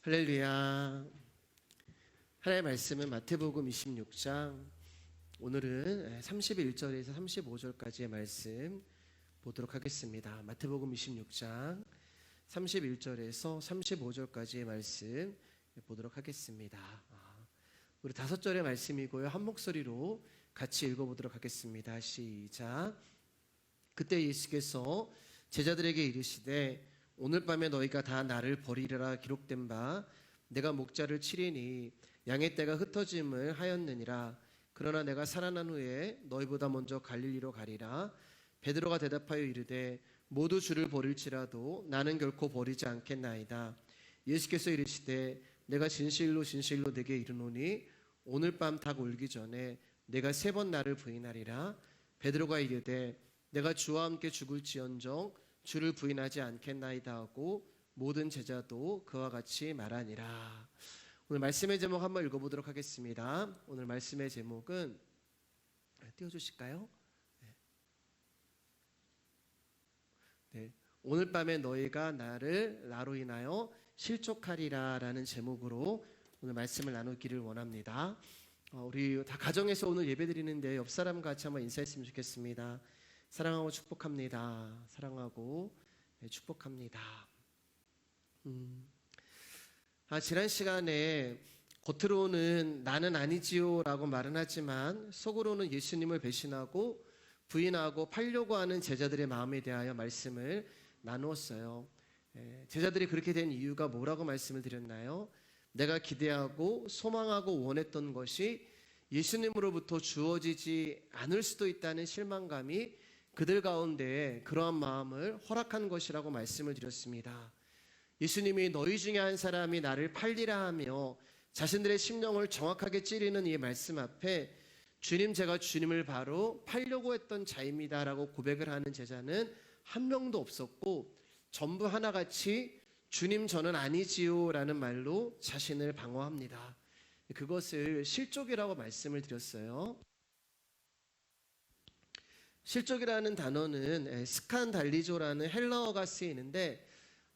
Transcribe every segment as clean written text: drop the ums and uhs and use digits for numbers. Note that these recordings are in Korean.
할렐루야. 하나님의 말씀은 마태복음 26장, 오늘은 31절에서 35절까지의 말씀 보도록 하겠습니다. 마태복음 26장 31절에서 35절까지의 말씀 보도록 하겠습니다. 우리 5절의 말씀이고요, 한 목소리로 같이 읽어보도록 하겠습니다. 시작. 그때 예수께서 제자들에게 이르시되 오늘 밤에 너희가 다 나를 버리리라 기록된 바 내가 목자를 치리니 양의 떼가 흩어짐을 하였느니라. 그러나 내가 살아난 후에 너희보다 먼저 갈릴리로 가리라. 베드로가 대답하여 이르되 모두 주를 버릴지라도 나는 결코 버리지 않겠나이다. 예수께서 이르시되 내가 진실로 진실로 네게 이르노니 오늘 밤 닭 울기 전에 내가 3번 나를 부인하리라. 베드로가 이르되 내가 주와 함께 죽을지언정 주를 부인하지 않겠나이다 하고 모든 제자도 그와 같이 말하니라. 오늘 말씀의 제목 한번 읽어보도록 하겠습니다. 오늘 말씀의 제목은 띄워주실까요? 네. 오늘 밤에 너희가 나로 인하여 실족하리라 라는 제목으로 오늘 말씀을 나누기를 원합니다. 우리 다 가정에서 오늘 예배 드리는데 옆 사람과 같이 한번 인사했으면 좋겠습니다. 사랑하고 축복합니다. 사랑하고 축복합니다. 지난 시간에 겉으로는 나는 아니지요 라고 말은 하지만 속으로는 예수님을 배신하고 부인하고 팔려고 하는 제자들의 마음에 대하여 말씀을 나누었어요. 제자들이 그렇게 된 이유가 뭐라고 말씀을 드렸나요? 내가 기대하고 소망하고 원했던 것이 예수님으로부터 주어지지 않을 수도 있다는 실망감이 그들 가운데 그러한 마음을 허락한 것이라고 말씀을 드렸습니다. 예수님이 너희 중에 한 사람이 나를 팔리라 하며 자신들의 심령을 정확하게 찌르는 이 말씀 앞에 주님, 제가 주님을 바로 팔려고 했던 자입니다 라고 고백을 하는 제자는 한 명도 없었고 전부 하나같이 주님, 저는 아니지요 라는 말로 자신을 방어합니다. 그것을 실족이라고 말씀을 드렸어요. 실족이라는 단어는 스칸달리조라는 헬라어가 쓰이는데,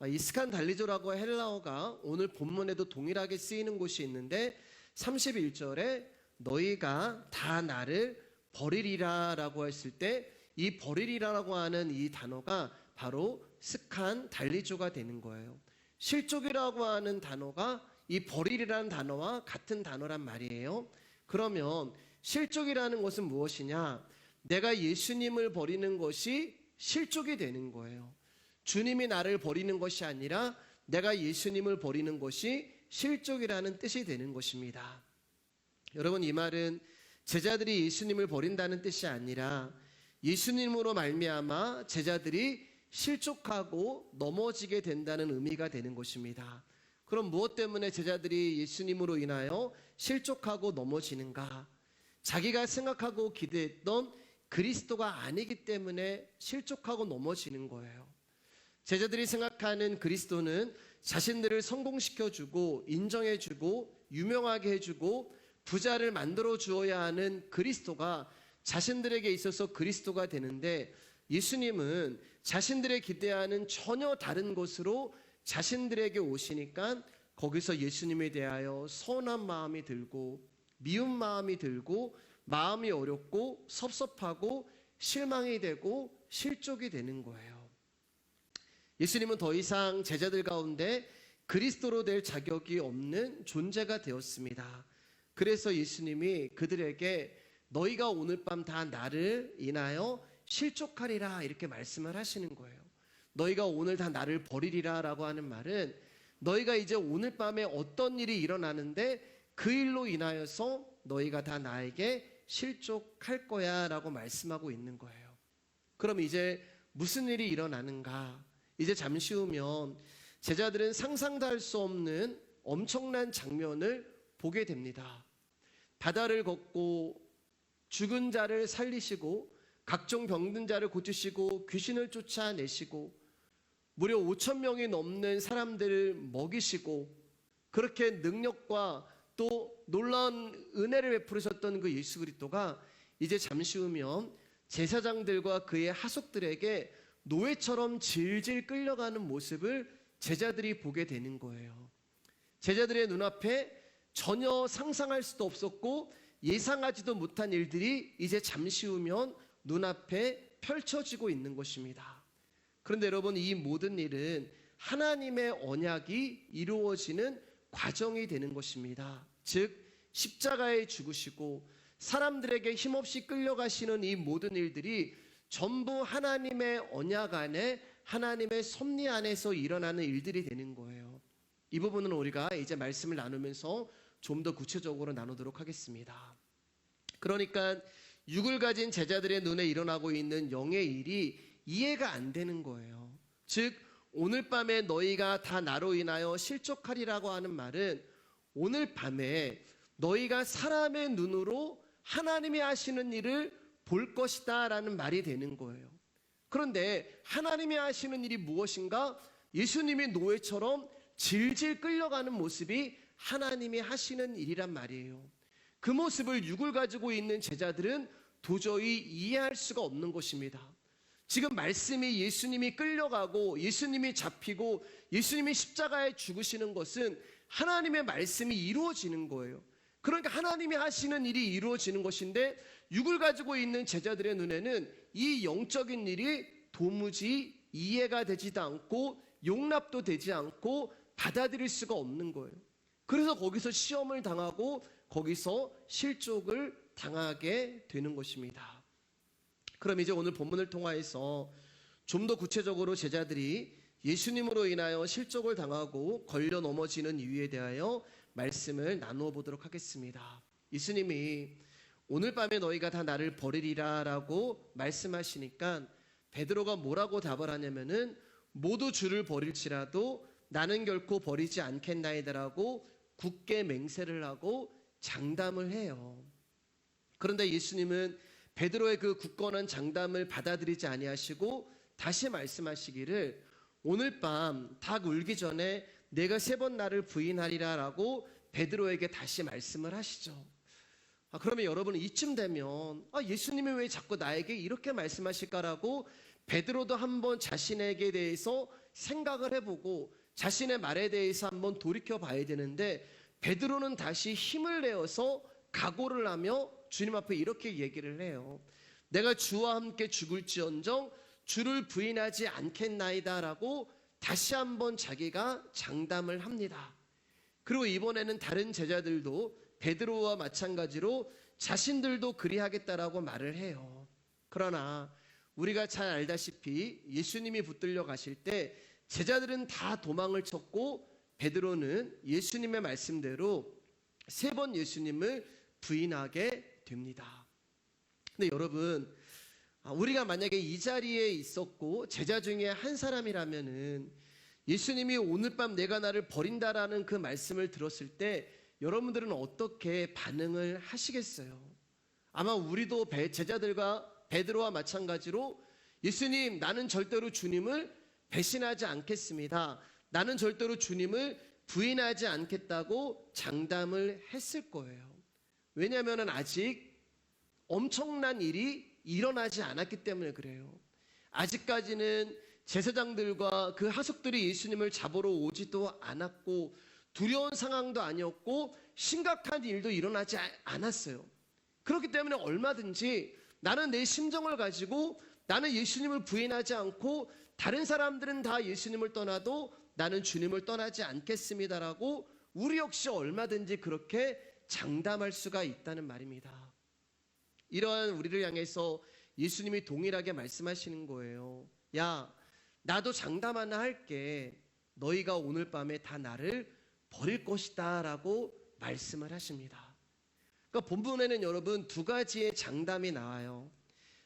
이 스칸달리조라고 헬라어가 오늘 본문에도 동일하게 쓰이는 곳이 있는데 31절에 너희가 다 나를 버리리라 라고 했을 때 이 버리리라라고 하는 이 단어가 바로 스칸달리조가 되는 거예요. 실족이라고 하는 단어가 이 버리리라는 단어와 같은 단어란 말이에요. 그러면 실족이라는 것은 무엇이냐? 내가 예수님을 버리는 것이 실족이 되는 거예요. 주님이 나를 버리는 것이 아니라 내가 예수님을 버리는 것이 실족이라는 뜻이 되는 것입니다. 여러분, 이 말은 제자들이 예수님을 버린다는 뜻이 아니라 예수님으로 말미암아 제자들이 실족하고 넘어지게 된다는 의미가 되는 것입니다. 그럼 무엇 때문에 제자들이 예수님으로 인하여 실족하고 넘어지는가? 자기가 생각하고 기대했던 그리스도가 아니기 때문에 실족하고 넘어지는 거예요. 제자들이 생각하는 그리스도는 자신들을 성공시켜주고 인정해주고 유명하게 해주고 부자를 만들어 주어야 하는 그리스도가 자신들에게 있어서 그리스도가 되는데, 예수님은 자신들의 기대하는 전혀 다른 곳으로 자신들에게 오시니까 거기서 예수님에 대하여 서운한 마음이 들고 미운 마음이 들고 마음이 어렵고 섭섭하고 실망이 되고 실족이 되는 거예요. 예수님은 더 이상 제자들 가운데 그리스도로 될 자격이 없는 존재가 되었습니다. 그래서 예수님이 그들에게 너희가 오늘 밤 다 나를 인하여 실족하리라 이렇게 말씀을 하시는 거예요. 너희가 오늘 다 나를 버리리라 라고 하는 말은 너희가 이제 오늘 밤에 어떤 일이 일어나는데 그 일로 인하여서 너희가 다 나에게 실족할 거야 라고 말씀하고 있는 거예요. 그럼 이제 무슨 일이 일어나는가? 이제 잠시 후면 제자들은 상상도 할 수 없는 엄청난 장면을 보게 됩니다. 바다를 걷고 죽은 자를 살리시고 각종 병든 자를 고치시고 귀신을 쫓아내시고 무려 5,000명이 넘는 사람들을 먹이시고 그렇게 능력과 또 놀라운 은혜를 베풀으셨던 그 예수 그리스도가 이제 잠시 후면 제사장들과 그의 하속들에게 노예처럼 질질 끌려가는 모습을 제자들이 보게 되는 거예요. 제자들의 눈앞에 전혀 상상할 수도 없었고 예상하지도 못한 일들이 이제 잠시 후면 눈앞에 펼쳐지고 있는 것입니다. 그런데 여러분, 이 모든 일은 하나님의 언약이 이루어지는 과정이 되는 것입니다. 즉 십자가에 죽으시고 사람들에게 힘없이 끌려가시는 이 모든 일들이 전부 하나님의 언약 안에, 하나님의 섭리 안에서 일어나는 일들이 되는 거예요. 이 부분은 우리가 이제 말씀을 나누면서 좀 더 구체적으로 나누도록 하겠습니다. 그러니까 육을 가진 제자들의 눈에 일어나고 있는 영의 일이 이해가 안 되는 거예요. 즉 오늘 밤에 너희가 다 나로 인하여 실족하리라고 하는 말은 오늘 밤에 너희가 사람의 눈으로 하나님이 하시는 일을 볼 것이다 라는 말이 되는 거예요. 그런데 하나님이 하시는 일이 무엇인가? 예수님이 노예처럼 질질 끌려가는 모습이 하나님이 하시는 일이란 말이에요. 그 모습을 육을 가지고 있는 제자들은 도저히 이해할 수가 없는 것입니다. 지금 말씀이 예수님이 끌려가고 예수님이 잡히고 예수님이 십자가에 죽으시는 것은 하나님의 말씀이 이루어지는 거예요. 그러니까 하나님이 하시는 일이 이루어지는 것인데 육을 가지고 있는 제자들의 눈에는 이 영적인 일이 도무지 이해가 되지도 않고 용납도 되지 않고 받아들일 수가 없는 거예요. 그래서 거기서 시험을 당하고 거기서 실족을 당하게 되는 것입니다. 그럼 이제 오늘 본문을 통하여서 좀 더 구체적으로 제자들이 예수님으로 인하여 실족을 당하고 걸려 넘어지는 이유에 대하여 말씀을 나누어 보도록 하겠습니다. 예수님이 오늘 밤에 너희가 다 나를 버리리라 라고 말씀하시니까 베드로가 뭐라고 답을 하냐면은 모두 주를 버릴지라도 나는 결코 버리지 않겠나이다라고 굳게 맹세를 하고 장담을 해요. 그런데 예수님은 베드로의 그 굳건한 장담을 받아들이지 아니하시고 다시 말씀하시기를 오늘 밤 닭 울기 전에 내가 3번 나를 부인하리라 라고 베드로에게 다시 말씀을 하시죠. 그러면 여러분은 이쯤 되면 예수님이 왜 자꾸 나에게 이렇게 말씀하실까라고 베드로도 한번 자신에게 대해서 생각을 해보고 자신의 말에 대해서 한번 돌이켜 봐야 되는데 베드로는 다시 힘을 내어서 각오를 하며 주님 앞에 이렇게 얘기를 해요. 내가 주와 함께 죽을지언정 주를 부인하지 않겠나이다 라고 다시 한번 자기가 장담을 합니다. 그리고 이번에는 다른 제자들도 베드로와 마찬가지로 자신들도 그리하겠다라고 말을 해요. 그러나 우리가 잘 알다시피 예수님이 붙들려 가실 때 제자들은 다 도망을 쳤고 베드로는 예수님의 말씀대로 3번 예수님을 부인하게 됩니다. 근데 여러분, 우리가 만약에 이 자리에 있었고 제자 중에 한 사람이라면은 예수님이 오늘 밤 내가 나를 버린다라는 그 말씀을 들었을 때 여러분들은 어떻게 반응을 하시겠어요? 아마 우리도 제자들과 베드로와 마찬가지로 예수님, 나는 절대로 주님을 배신하지 않겠습니다. 나는 절대로 주님을 부인하지 않겠다고 장담을 했을 거예요. 왜냐하면 아직 엄청난 일이 일어나지 않았기 때문에 그래요. 아직까지는 제사장들과 그 하석들이 예수님을 잡으러 오지도 않았고 두려운 상황도 아니었고 심각한 일도 일어나지 않았어요. 그렇기 때문에 얼마든지 나는 내 심정을 가지고 나는 예수님을 부인하지 않고 다른 사람들은 다 예수님을 떠나도 나는 주님을 떠나지 않겠습니다라고 우리 역시 얼마든지 그렇게 장담할 수가 있다는 말입니다. 이러한 우리를 향해서 예수님이 동일하게 말씀하시는 거예요. 야, 나도 장담 하나 할게. 너희가 오늘 밤에 다 나를 버릴 것이다 라고 말씀을 하십니다. 그러니까 본문에는 여러분 2가지의 장담이 나와요.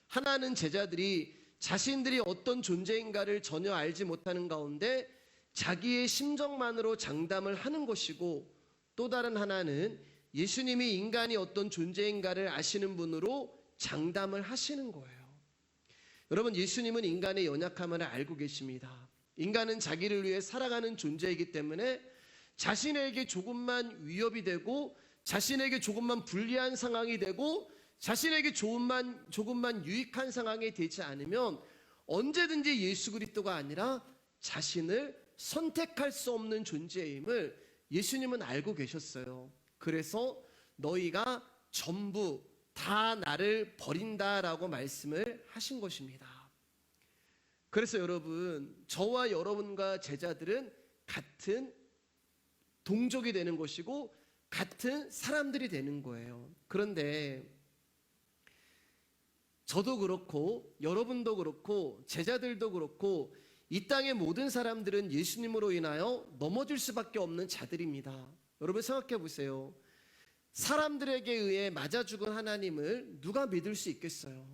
하나는 제자들이 자신들이 어떤 존재인가를 전혀 알지 못하는 가운데 자기의 심정만으로 장담을 하는 것이고, 또 다른 하나는 예수님이 인간이 어떤 존재인가를 아시는 분으로 장담을 하시는 거예요. 여러분, 예수님은 인간의 연약함을 알고 계십니다. 인간은 자기를 위해 살아가는 존재이기 때문에 자신에게 조금만 위협이 되고 자신에게 조금만 불리한 상황이 되고 자신에게 조금만 유익한 상황이 되지 않으면 언제든지 예수 그리스도가 아니라 자신을 선택할 수 없는 존재임을 예수님은 알고 계셨어요. 그래서 너희가 전부 다 나를 버린다라고 말씀을 하신 것입니다. 그래서 여러분, 저와 여러분과 제자들은 같은 동족이 되는 것이고 같은 사람들이 되는 거예요. 그런데 저도 그렇고 여러분도 그렇고 제자들도 그렇고 이 땅의 모든 사람들은 예수님으로 인하여 넘어질 수밖에 없는 자들입니다. 여러분 생각해 보세요. 사람들에게 의해 맞아 죽은 하나님을 누가 믿을 수 있겠어요?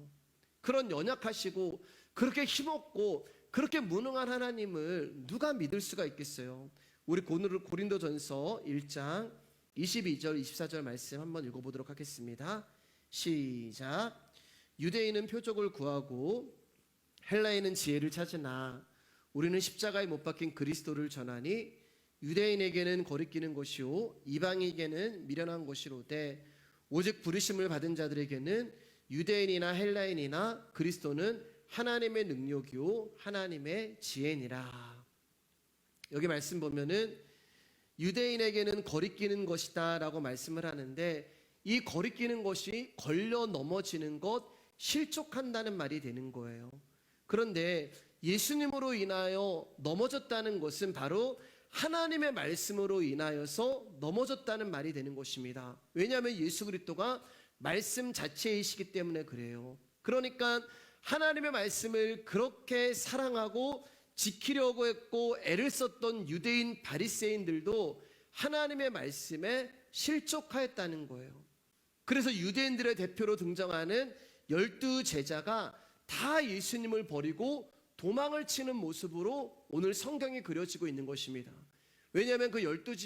그런 연약하시고 그렇게 힘없고 그렇게 무능한 하나님을 누가 믿을 수가 있겠어요? 우리 고린도전서 1장 22절 24절 말씀 한번 읽어보도록 하겠습니다. 시작. 유대인은 표적을 구하고 헬라인은 지혜를 찾으나 우리는 십자가에 못 박힌 그리스도를 전하니 유대인에게는 거리끼는 것이요 이방인에게는 미련한 것이로되 오직 부르심을 받은 자들에게는 유대인이나 헬라인이나 그리스도는 하나님의 능력이요 하나님의 지혜니라. 여기 말씀 보면은 유대인에게는 거리끼는 것이다 라고 말씀을 하는데, 이 거리끼는 것이 걸려 넘어지는 것, 실족한다는 말이 되는 거예요. 그런데 예수님으로 인하여 넘어졌다는 것은 바로 하나님의 말씀으로 인하여서 넘어졌다는 말이 되는 것입니다. 왜냐하면 예수 그리스도가 말씀 자체이시기 때문에 그래요. 그러니까 하나님의 말씀을 그렇게 사랑하고 지키려고 했고 애를 썼던 유대인 바리새인들도 하나님의 말씀에 실족하였다는 거예요. 그래서 유대인들의 대표로 등장하는 12 제자가 다 예수님을 버리고 도망을 치는 모습으로 오늘 성경이 그려지고 있는 것입니다. 왜냐하면 그 12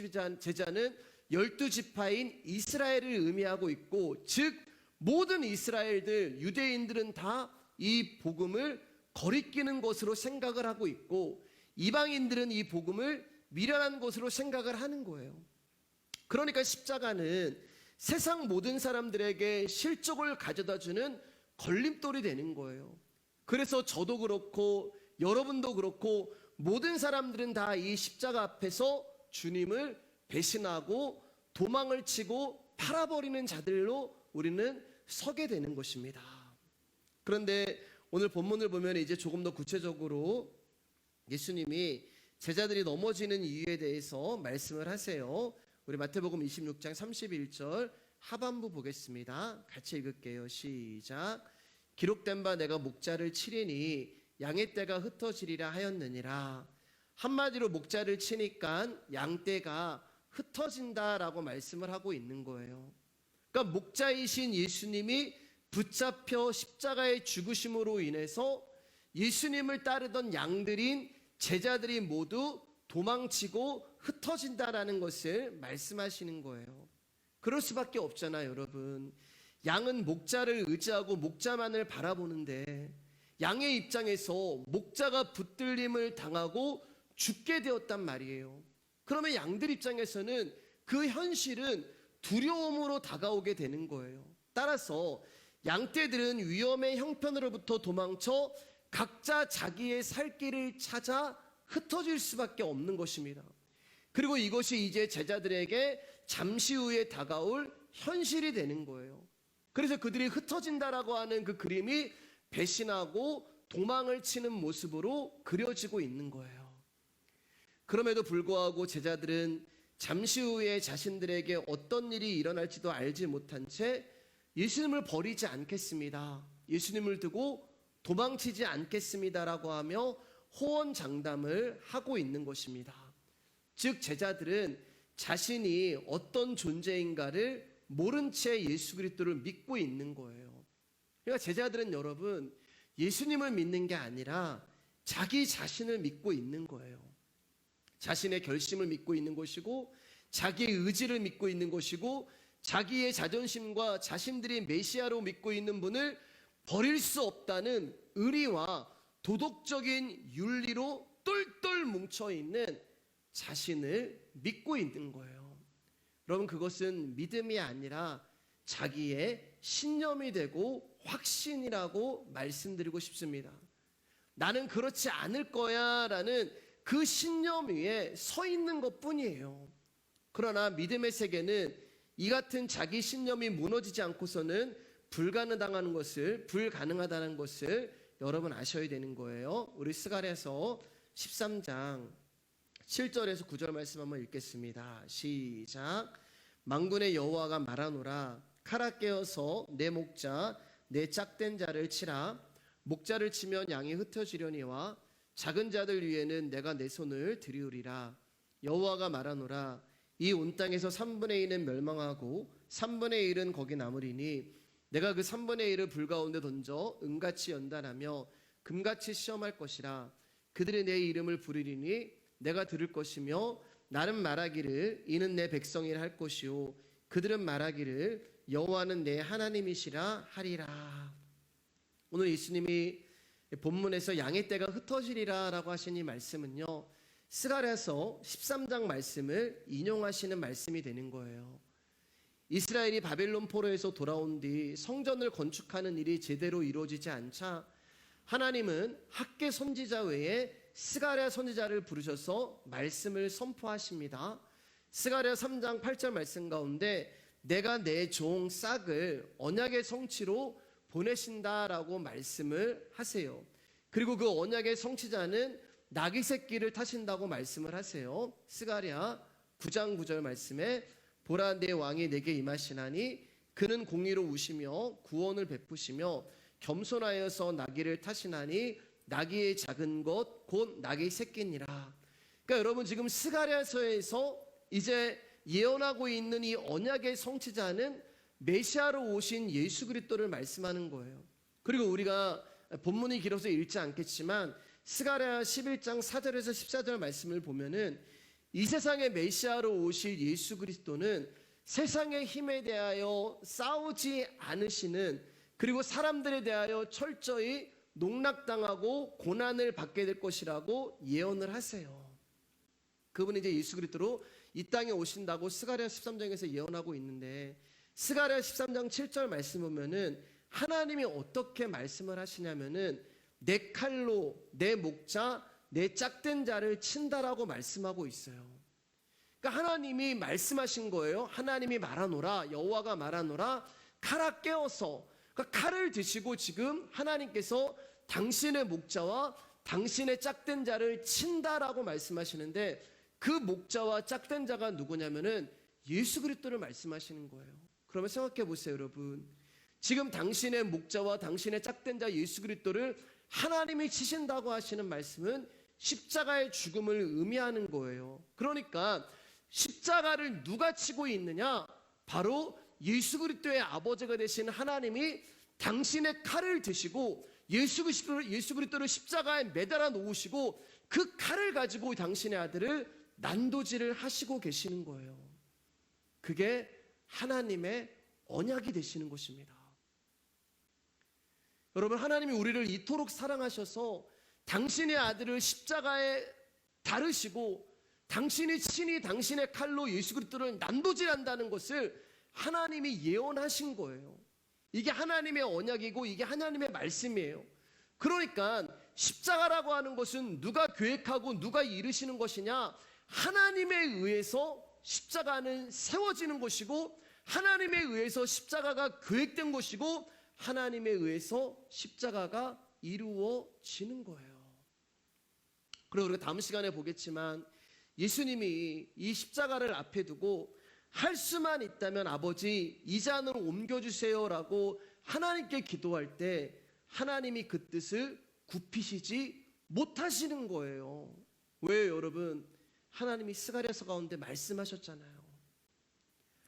제자는 12지파인 이스라엘을 의미하고 있고, 즉 모든 이스라엘들, 유대인들은 다 이 복음을 거리끼는 것으로 생각을 하고 있고, 이방인들은 이 복음을 미련한 것으로 생각을 하는 거예요. 그러니까 십자가는 세상 모든 사람들에게 실족을 가져다주는 걸림돌이 되는 거예요. 그래서 저도 그렇고 여러분도 그렇고 모든 사람들은 다 이 십자가 앞에서 주님을 배신하고 도망을 치고 팔아버리는 자들로 우리는 서게 되는 것입니다. 그런데 오늘 본문을 보면 이제 조금 더 구체적으로 예수님이 제자들이 넘어지는 이유에 대해서 말씀을 하세요. 우리 마태복음 26장 31절 하반부 보겠습니다. 같이 읽을게요. 시작. 기록된 바 내가 목자를 치리니 양의 떼가 흩어지리라 하였느니라. 한마디로 목자를 치니까 양떼가 흩어진다라고 말씀을 하고 있는 거예요. 그러니까 목자이신 예수님이 붙잡혀 십자가의 죽으심으로 인해서 예수님을 따르던 양들인 제자들이 모두 도망치고 흩어진다라는 것을 말씀하시는 거예요. 그럴 수밖에 없잖아요, 여러분. 양은 목자를 의지하고 목자만을 바라보는데 양의 입장에서 목자가 붙들림을 당하고 죽게 되었단 말이에요. 그러면 양들 입장에서는 그 현실은 두려움으로 다가오게 되는 거예요. 따라서 양떼들은 위험의 형편으로부터 도망쳐 각자 자기의 살 길을 찾아 흩어질 수밖에 없는 것입니다. 그리고 이것이 이제 제자들에게 잠시 후에 다가올 현실이 되는 거예요. 그래서 그들이 흩어진다라고 하는 그 그림이 배신하고 도망을 치는 모습으로 그려지고 있는 거예요. 그럼에도 불구하고 제자들은 잠시 후에 자신들에게 어떤 일이 일어날지도 알지 못한 채 예수님을 버리지 않겠습니다, 예수님을 두고 도망치지 않겠습니다라고 하며 호언장담을 하고 있는 것입니다. 즉 제자들은 자신이 어떤 존재인가를 모른 채 예수 그리스도를 믿고 있는 거예요. 그러니까 제자들은 여러분 예수님을 믿는 게 아니라 자기 자신을 믿고 있는 거예요. 자신의 결심을 믿고 있는 것이고 자기의 의지를 믿고 있는 것이고 자기의 자존심과 자신들이 메시아로 믿고 있는 분을 버릴 수 없다는 의리와 도덕적인 윤리로 똘똘 뭉쳐있는 자신을 믿고 있는 거예요. 여러분 그것은 믿음이 아니라 자기의 신념이 되고 확신이라고 말씀드리고 싶습니다. 나는 그렇지 않을 거야 라는 그 신념 위에 서 있는 것 뿐이에요. 그러나 믿음의 세계는 이 같은 자기 신념이 무너지지 않고서는 불가능하다는 것을 여러분 아셔야 되는 거예요. 우리 스가랴서 13장 7절에서 9절 말씀 한번 읽겠습니다. 시작. 만군의 여호와가 말하노라. 칼아 깨어서 내 목자 내 짝된 자를 치라. 목자를 치면 양이 흩어지려니와 작은 자들 위에는 내가 내 손을 들이우리라. 여호와가 말하노라. 이 온 땅에서 3분의 1은 멸망하고 3분의 1은 거기 남으리니 내가 그 3분의 1을 불 가운데 던져 은같이 연단하며 금같이 시험할 것이라. 그들이 내 이름을 부르리니 내가 들을 것이며 나는 말하기를 이는 내 백성이라 할 것이요 그들은 말하기를 여호와는 내 하나님이시라 하리라. 오늘 예수님이 본문에서 양의 떼가 흩어지리라 라고 하신 이 말씀은요, 스가랴서 13장 말씀을 인용하시는 말씀이 되는 거예요. 이스라엘이 바벨론 포로에서 돌아온 뒤 성전을 건축하는 일이 제대로 이루어지지 않자 하나님은 학개 선지자 외에 스가랴 선지자를 부르셔서 말씀을 선포하십니다. 스가랴 3장 8절 말씀 가운데 내가 내 종 싹을 언약의 성취로 보내신다라고 말씀을 하세요. 그리고 그 언약의 성취자는 나귀 새끼를 타신다고 말씀을 하세요. 스가랴 9장 9절 말씀에 보라 내 왕이 내게 임하시나니 그는 공의로 우시며 구원을 베푸시며 겸손하여서 나귀를 타시나니 나귀의 작은 것 곧 나귀 새끼니라. 그러니까 여러분 지금 스가랴서에서 이제 예언하고 있는 이 언약의 성취자는 메시아로 오신 예수 그리스도를 말씀하는 거예요. 그리고 우리가 본문이 길어서 읽지 않겠지만 스가랴 11장 4절에서 14절 말씀을 보면은 이 세상의 메시아로 오실 예수 그리스도는 세상의 힘에 대하여 싸우지 않으시는, 그리고 사람들에 대하여 철저히 농락당하고 고난을 받게 될 것이라고 예언을 하세요. 그분이 이제 예수 그리스도로 이 땅에 오신다고 스가랴 13장에서 예언하고 있는데, 스가랴 13장 7절 말씀 보면은 하나님이 어떻게 말씀을 하시냐면은 내 칼로 내 목자 내 짝된 자를 친다라고 말씀하고 있어요. 그러니까 하나님이 말씀하신 거예요. 하나님이 말하노라, 여호와가 말하노라, 칼아 깨어서, 그러니까 칼을 드시고 지금 하나님께서 당신의 목자와 당신의 짝된 자를 친다라고 말씀하시는데, 그 목자와 짝된 자가 누구냐면은 예수 그리스도를 말씀하시는 거예요. 그러면 생각해 보세요, 여러분. 지금 당신의 목자와 당신의 짝된 자 예수 그리스도를 하나님이 치신다고 하시는 말씀은 십자가의 죽음을 의미하는 거예요. 그러니까 십자가를 누가 치고 있느냐? 바로 예수 그리스도의 아버지가 되신 하나님이 당신의 칼을 드시고 예수 그리스도를 십자가에 매달아 놓으시고 그 칼을 가지고 당신의 아들을 난도질을 하시고 계시는 거예요. 그게 하나님의 언약이 되시는 것입니다. 여러분, 하나님이 우리를 이토록 사랑하셔서 당신의 아들을 십자가에 다루시고 당신이 친히 당신의 칼로 예수 그리스도를 난도질한다는 것을 하나님이 예언하신 거예요. 이게 하나님의 언약이고 이게 하나님의 말씀이에요. 그러니까 십자가라고 하는 것은 누가 계획하고 누가 이루시는 것이냐? 하나님에 의해서 십자가는 세워지는 것이고 하나님에 의해서 십자가가 계획된 것이고 하나님에 의해서 십자가가 이루어지는 거예요. 그리고 우리가 다음 시간에 보겠지만 예수님이 이 십자가를 앞에 두고 할 수만 있다면 아버지 이 잔을 옮겨주세요라고 하나님께 기도할 때 하나님이 그 뜻을 굽히시지 못하시는 거예요. 왜요, 여러분? 하나님이 스가랴서 가운데 말씀하셨잖아요.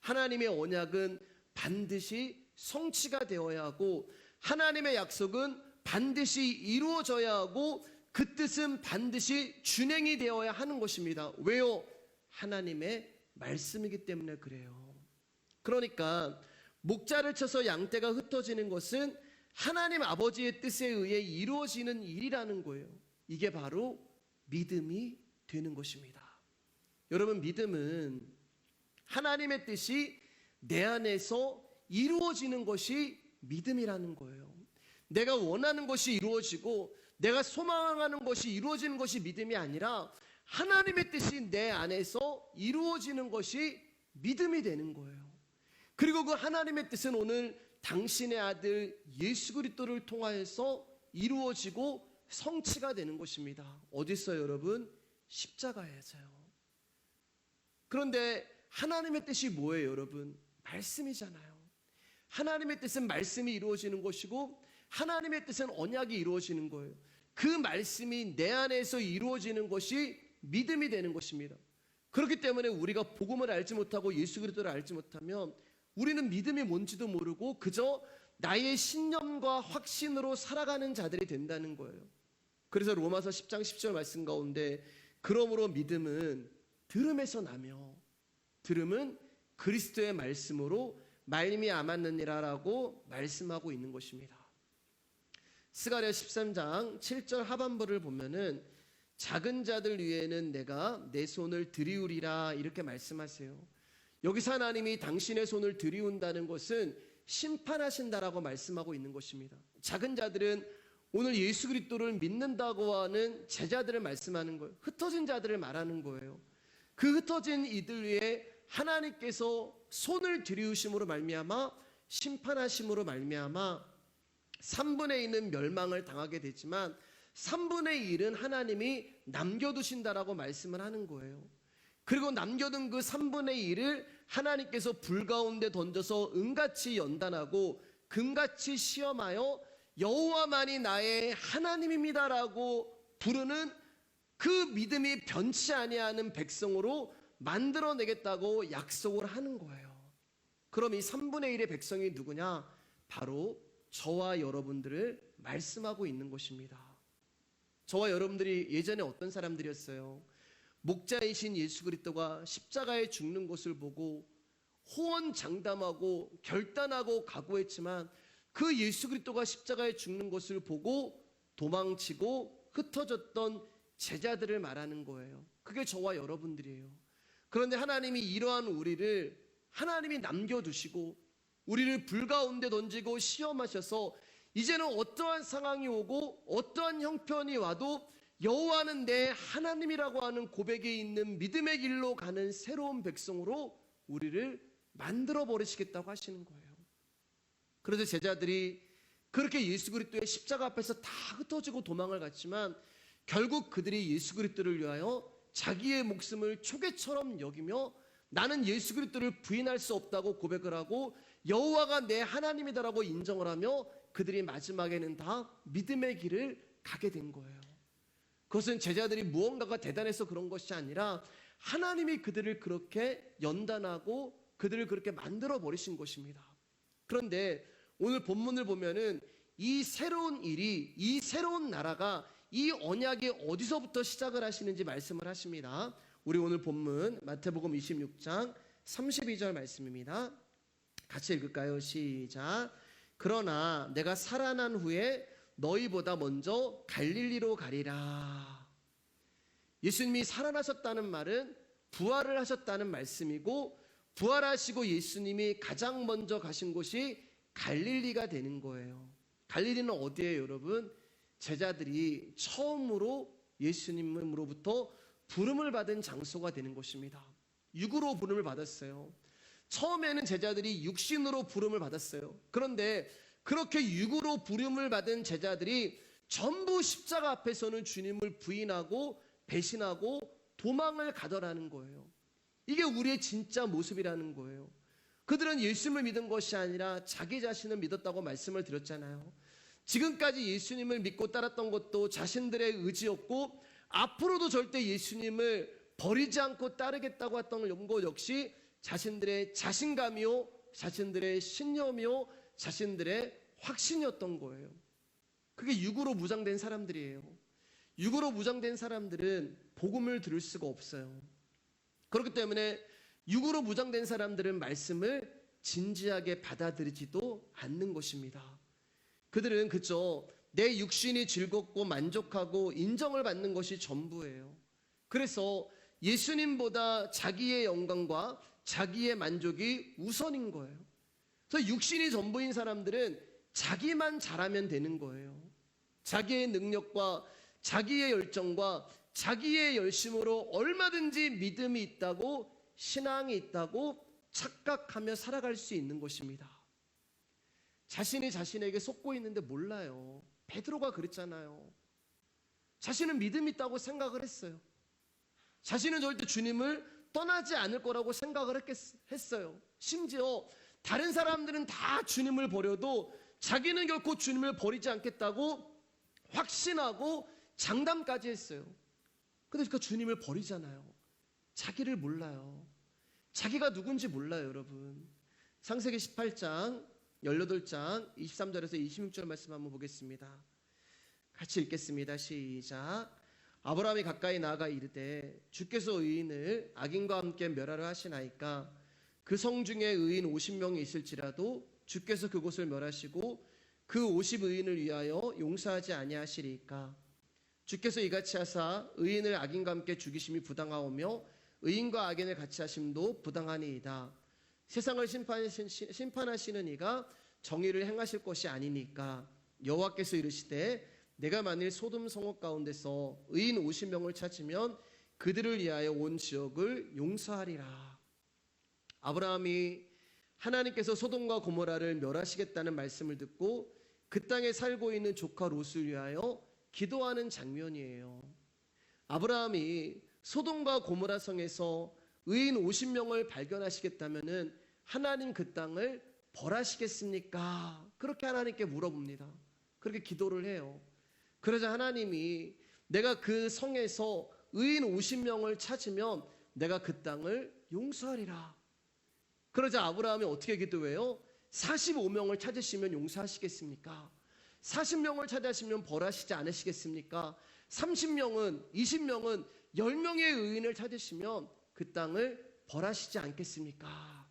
하나님의 언약은 반드시 성취가 되어야 하고 하나님의 약속은 반드시 이루어져야 하고 그 뜻은 반드시 준행이 되어야 하는 것입니다. 왜요? 하나님의 말씀이기 때문에 그래요. 그러니까 목자를 쳐서 양떼가 흩어지는 것은 하나님 아버지의 뜻에 의해 이루어지는 일이라는 거예요. 이게 바로 믿음이 되는 것입니다. 여러분, 믿음은 하나님의 뜻이 내 안에서 이루어지는 것이 믿음이라는 거예요. 내가 원하는 것이 이루어지고 내가 소망하는 것이 이루어지는 것이 믿음이 아니라 하나님의 뜻이 내 안에서 이루어지는 것이 믿음이 되는 거예요. 그리고 그 하나님의 뜻은 오늘 당신의 아들 예수 그리스도를 통하여서 이루어지고 성취가 되는 것입니다. 어디 있어요, 여러분? 십자가에서요. 그런데 하나님의 뜻이 뭐예요, 여러분? 말씀이잖아요. 하나님의 뜻은 말씀이 이루어지는 것이고 하나님의 뜻은 언약이 이루어지는 거예요. 그 말씀이 내 안에서 이루어지는 것이 믿음이 되는 것입니다. 그렇기 때문에 우리가 복음을 알지 못하고 예수 그리스도를 알지 못하면 우리는 믿음이 뭔지도 모르고 그저 나의 신념과 확신으로 살아가는 자들이 된다는 거예요. 그래서 로마서 10장 10절 말씀 가운데 그러므로 믿음은 들음에서 나며 들음은 그리스도의 말씀으로 말미암았느니라라고 말씀하고 있는 것입니다. 스가랴 13장 7절 하반부를 보면은 작은 자들 위에는 내가 내 손을 들이우리라 이렇게 말씀하세요. 여기서 하나님이 당신의 손을 들이운다는 것은 심판하신다라고 말씀하고 있는 것입니다. 작은 자들은 오늘 예수 그리스도를 믿는다고 하는 제자들을 말씀하는 거예요. 흩어진 자들을 말하는 거예요. 그 흩어진 이들 위에 하나님께서 손을 들이우심으로 말미암아 심판하심으로 말미암아 3분의 1은 멸망을 당하게 되지만 3분의 1은 하나님이 남겨두신다라고 말씀을 하는 거예요. 그리고 남겨둔 그 3분의 1을 하나님께서 불 가운데 던져서 은같이 연단하고 금같이 시험하여 여호와만이 나의 하나님입니다라고 부르는 그 믿음이 변치 아니하는 백성으로 만들어내겠다고 약속을 하는 거예요. 그럼 이 3분의 1의 백성이 누구냐? 바로 저와 여러분들을 말씀하고 있는 것입니다. 저와 여러분들이 예전에 어떤 사람들이었어요? 목자이신 예수 그리스도가 십자가에 죽는 것을 보고 호언장담하고 결단하고 각오했지만 그 예수 그리스도가 십자가에 죽는 것을 보고 도망치고 흩어졌던 제자들을 말하는 거예요. 그게 저와 여러분들이에요. 그런데 하나님이 이러한 우리를 하나님이 남겨두시고 우리를 불 가운데 던지고 시험하셔서 이제는 어떠한 상황이 오고 어떠한 형편이 와도 여호와는 내 하나님이라고 하는 고백에 있는 믿음의 길로 가는 새로운 백성으로 우리를 만들어 버리시겠다고 하시는 거예요. 그래서 제자들이 그렇게 예수 그리스도의 십자가 앞에서 다 흩어지고 도망을 갔지만 결국 그들이 예수 그리스도를 위하여 자기의 목숨을 초계처럼 여기며 나는 예수 그리스도를 부인할 수 없다고 고백을 하고 여호와가 내 하나님이다라고 인정을 하며 그들이 마지막에는 다 믿음의 길을 가게 된 거예요. 그것은 제자들이 무언가가 대단해서 그런 것이 아니라 하나님이 그들을 그렇게 연단하고 그들을 그렇게 만들어 버리신 것입니다. 그런데 오늘 본문을 보면은 이 새로운 일이, 이 새로운 나라가, 이 언약이 어디서부터 시작을 하시는지 말씀을 하십니다. 우리 오늘 본문 마태복음 26장 32절 말씀입니다. 같이 읽을까요? 시작. 그러나 내가 살아난 후에 너희보다 먼저 갈릴리로 가리라. 예수님이 살아나셨다는 말은 부활을 하셨다는 말씀이고 부활하시고 예수님이 가장 먼저 가신 곳이 갈릴리가 되는 거예요. 갈릴리는 어디예요, 여러분? 제자들이 처음으로 예수님으로부터 부름을 받은 장소가 되는 것입니다. 육으로 부름을 받았어요. 처음에는 제자들이 육신으로 부름을 받았어요. 그런데 그렇게 육으로 부름을 받은 제자들이 전부 십자가 앞에서는 주님을 부인하고 배신하고 도망을 가더라는 거예요. 이게 우리의 진짜 모습이라는 거예요. 그들은 예수님을 믿은 것이 아니라 자기 자신을 믿었다고 말씀을 드렸잖아요. 지금까지 예수님을 믿고 따랐던 것도 자신들의 의지였고 앞으로도 절대 예수님을 버리지 않고 따르겠다고 했던 것 역시 자신들의 자신감이요, 자신들의 신념이요, 자신들의 확신이었던 거예요. 그게 육으로 무장된 사람들이에요. 육으로 무장된 사람들은 복음을 들을 수가 없어요. 그렇기 때문에 육으로 무장된 사람들은 말씀을 진지하게 받아들이지도 않는 것입니다. 그들은 그저 내 육신이 즐겁고 만족하고 인정을 받는 것이 전부예요. 그래서 예수님보다 자기의 영광과 자기의 만족이 우선인 거예요. 그래서 육신이 전부인 사람들은 자기만 잘하면 되는 거예요. 자기의 능력과 자기의 열정과 자기의 열심으로 얼마든지 믿음이 있다고, 신앙이 있다고 착각하며 살아갈 수 있는 것입니다. 자신이 자신에게 속고 있는데 몰라요. 베드로가 그랬잖아요. 자신은 믿음이 있다고 생각을 했어요. 자신은 절대 주님을 떠나지 않을 거라고 생각을 했어요. 심지어 다른 사람들은 다 주님을 버려도 자기는 결코 주님을 버리지 않겠다고 확신하고 장담까지 했어요. 근데 그 주님을 버리잖아요. 자기를 몰라요. 자기가 누군지 몰라요, 여러분. 창세기 18장, 18장 23절에서 26절 말씀 한번 보겠습니다. 같이 읽겠습니다. 시작. 아브라함이 가까이 나아가 이르되 주께서 의인을 악인과 함께 멸하려 하시나이까 그 성 중에 의인 50명이 있을지라도 주께서 그곳을 멸하시고 그 50의인을 위하여 용서하지 아니하시리이까. 주께서 이같이 하사 의인을 악인과 함께 죽이심이 부당하오며 의인과 악인을 같이 하심도 부당하니이다. 세상을 심판하시는 이가 정의를 행하실 것이 아니니까. 여호와께서 이르시되 내가 만일 소돔 성읍 가운데서 의인 50명을 찾으면 그들을 위하여 온 지역을 용서하리라. 아브라함이 하나님께서 소돔과 고모라를 멸하시겠다는 말씀을 듣고 그 땅에 살고 있는 조카 롯을 위하여 기도하는 장면이에요. 아브라함이 소돔과 고모라 성에서 의인 50명을 발견하시겠다면은 하나님 그 땅을 벌하시겠습니까? 그렇게 하나님께 물어봅니다. 그렇게 기도를 해요. 그러자 하나님이 내가 그 성에서 의인 50명을 찾으면 내가 그 땅을 용서하리라. 그러자 아브라함이 어떻게 기도해요? 45명을 찾으시면 용서하시겠습니까? 40명을 찾으시면 벌하시지 않으시겠습니까? 30명은, 20명은 10명의 의인을 찾으시면 그 땅을 벌하시지 않겠습니까?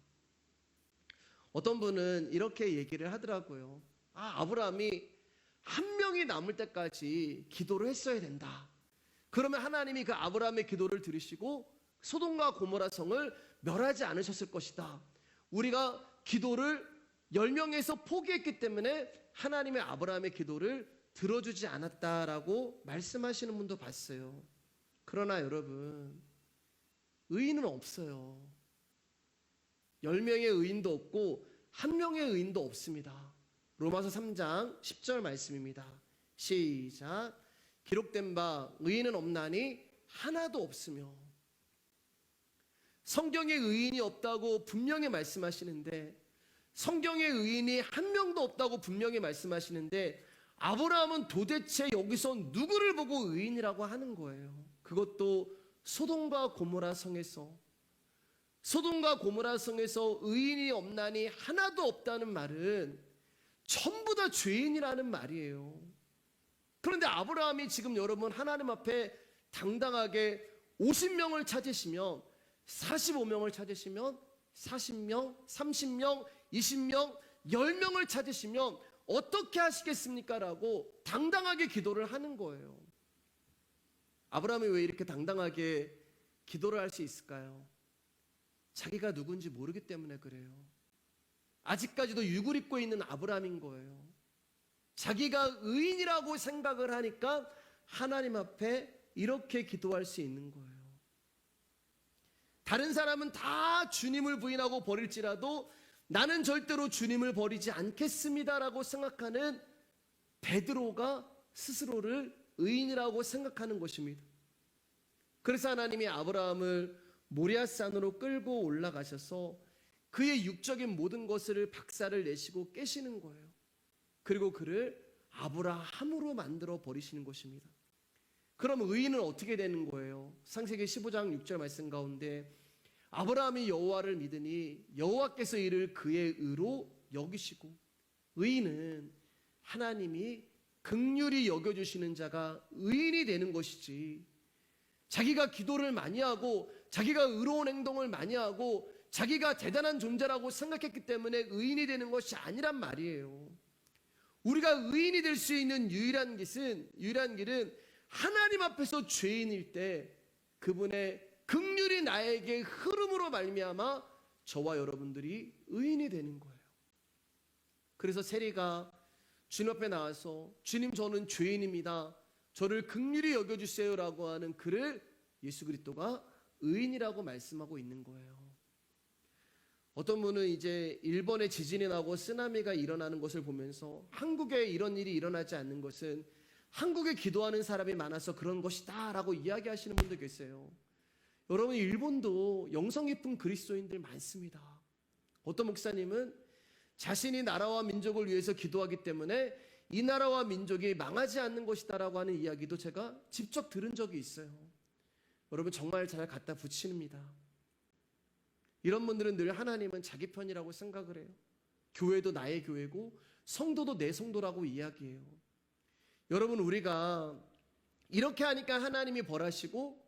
어떤 분은 이렇게 얘기를 하더라고요. 아브라함이 한 명이 남을 때까지 기도를 했어야 된다. 그러면 하나님이 그 아브라함의 기도를 들으시고 소돔과 고모라 성을 멸하지 않으셨을 것이다. 우리가 기도를 10명에서 포기했기 때문에 하나님의 아브라함의 기도를 들어주지 않았다라고 말씀하시는 분도 봤어요. 그러나 여러분, 의인은 없어요. 10명의 의인도 없고 1명의 의인도 없습니다. 로마서 3장 10절 말씀입니다. 시작. 기록된 바 의인은 없나니 하나도 없으며. 성경에 의인이 없다고 분명히 말씀하시는데, 성경에 의인이 한 명도 없다고 분명히 말씀하시는데, 아브라함은 도대체 여기서 누구를 보고 의인이라고 하는 거예요? 그것도 소돔과 고모라 성에서. 소돔과 고모라 성에서 의인이 없나니 하나도 없다는 말은 전부 다 죄인이라는 말이에요. 그런데 아브라함이 지금 여러분 하나님 앞에 당당하게 50명을 찾으시면, 45명을 찾으시면, 40명, 30명, 20명, 10명을 찾으시면 어떻게 하시겠습니까? 라고 당당하게 기도를 하는 거예요. 아브라함이 왜 이렇게 당당하게 기도를 할 수 있을까요? 자기가 누군지 모르기 때문에 그래요. 아직까지도 육을 입고 있는 아브라함인 거예요. 자기가 의인이라고 생각을 하니까 하나님 앞에 이렇게 기도할 수 있는 거예요. 다른 사람은 다 주님을 부인하고 버릴지라도 나는 절대로 주님을 버리지 않겠습니다라고 생각하는 베드로가 스스로를 의인이라고 생각하는 것입니다. 그래서 하나님이 아브라함을 모리아산으로 끌고 올라가셔서 그의 육적인 모든 것을 박살을 내시고 깨시는 거예요. 그리고 그를 아브라함으로 만들어 버리시는 것입니다. 그럼 의인은 어떻게 되는 거예요? 창세기 15장 6절 말씀 가운데 아브라함이 여호와를 믿으니 여호와께서 이를 그의 의로 여기시고, 의인은 하나님이 긍휼히 여겨주시는 자가 의인이 되는 것이지, 자기가 기도를 많이 하고 자기가 의로운 행동을 많이 하고 자기가 대단한 존재라고 생각했기 때문에 의인이 되는 것이 아니란 말이에요. 우리가 의인이 될 수 있는 유일한 길은 하나님 앞에서 죄인일 때 그분의 긍휼이 나에게 흐름으로 말미암아 저와 여러분들이 의인이 되는 거예요. 그래서 세리가 주님 앞에 나와서 주님 저는 죄인입니다, 저를 긍휼히 여겨주세요라고 하는 그를 예수 그리스도가 의인이라고 말씀하고 있는 거예요. 어떤 분은 이제 일본에 지진이 나고 쓰나미가 일어나는 것을 보면서 한국에 이런 일이 일어나지 않는 것은 한국에 기도하는 사람이 많아서 그런 것이다 라고 이야기하시는 분도 계세요. 여러분, 일본도 영성 깊은 그리스도인들 많습니다. 어떤 목사님은 자신이 나라와 민족을 위해서 기도하기 때문에 이 나라와 민족이 망하지 않는 것이다 라고 하는 이야기도 제가 직접 들은 적이 있어요. 여러분, 정말 잘 갖다 붙입니다. 이런 분들은 늘 하나님은 자기 편이라고 생각을 해요. 교회도 나의 교회고 성도도 내 성도라고 이야기해요. 여러분, 우리가 이렇게 하니까 하나님이 벌하시고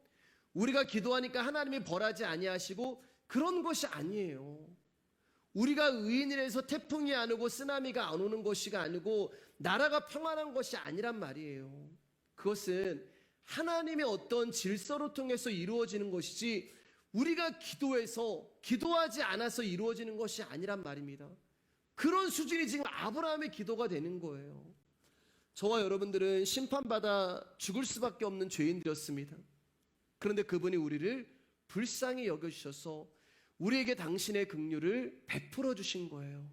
우리가 기도하니까 하나님이 벌하지 아니하시고 그런 것이 아니에요. 우리가 의인이라서 태풍이 안 오고 쓰나미가 안 오는 것이 아니고 나라가 평안한 것이 아니란 말이에요. 그것은 하나님의 어떤 질서를 통해서 이루어지는 것이지 우리가 기도하지 않아서 이루어지는 것이 아니란 말입니다. 그런 수준이 지금 아브라함의 기도가 되는 거예요. 저와 여러분들은 심판받아 죽을 수밖에 없는 죄인들이었습니다. 그런데 그분이 우리를 불쌍히 여겨주셔서 우리에게 당신의 긍휼을 베풀어 주신 거예요.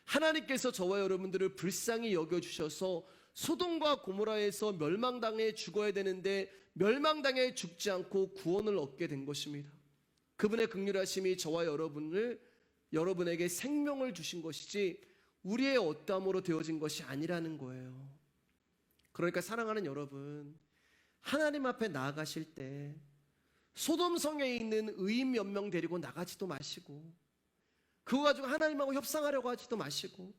하나님께서 저와 여러분들을 불쌍히 여겨주셔서 소돔과 고모라에서 멸망당해 죽어야 되는데 멸망당해 죽지 않고 구원을 얻게 된 것입니다. 그분의 긍휼하심이 저와 여러분에게 생명을 주신 것이지 우리의 어떠함으로 되어진 것이 아니라는 거예요. 그러니까 사랑하는 여러분, 하나님 앞에 나아가실 때 소돔성에 있는 의인 몇 명 데리고 나가지도 마시고 그거 가지고 하나님하고 협상하려고 하지도 마시고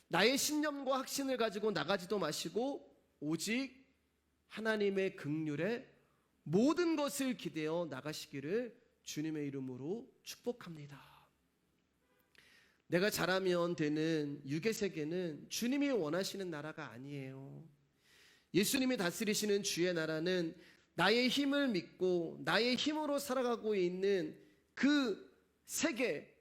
나의 신념과 확신을 가지고 나가지도 마시고 오직 하나님의 긍휼에 모든 것을 기대어 나가시기를 주님의 이름으로 축복합니다. 내가 잘하면 되는 육의 세계는 주님이 원하시는 나라가 아니에요. 예수님이 다스리시는 주의 나라는 나의 힘을 믿고 나의 힘으로 살아가고 있는 그 세계,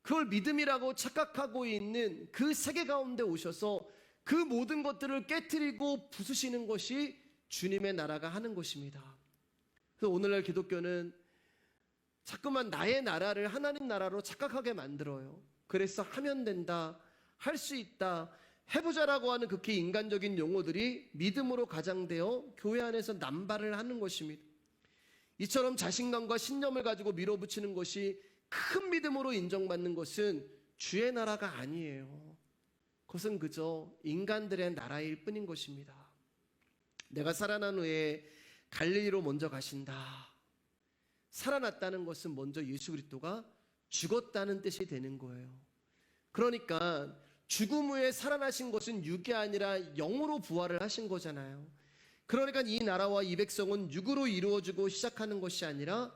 그걸 믿음이라고 착각하고 있는 그 세계 가운데 오셔서 그 모든 것들을 깨트리고 부수시는 것이 주님의 나라가 하는 것입니다. 그래서 오늘날 기독교는 자꾸만 나의 나라를 하나님 나라로 착각하게 만들어요. 그래서 하면 된다, 할 수 있다, 해보자라고 하는 극히 인간적인 용어들이 믿음으로 가장되어 교회 안에서 남발을 하는 것입니다. 이처럼 자신감과 신념을 가지고 밀어붙이는 것이 큰 믿음으로 인정받는 것은 주의 나라가 아니에요. 그것은 그저 인간들의 나라일 뿐인 것입니다. 내가 살아난 후에 갈릴리로 먼저 가신다. 살아났다는 것은 먼저 예수 그리스도가 죽었다는 뜻이 되는 거예요. 그러니까 죽음 후에 살아나신 것은 육이 아니라 영으로 부활을 하신 거잖아요. 그러니까 이 나라와 이 백성은 육으로 이루어지고 시작하는 것이 아니라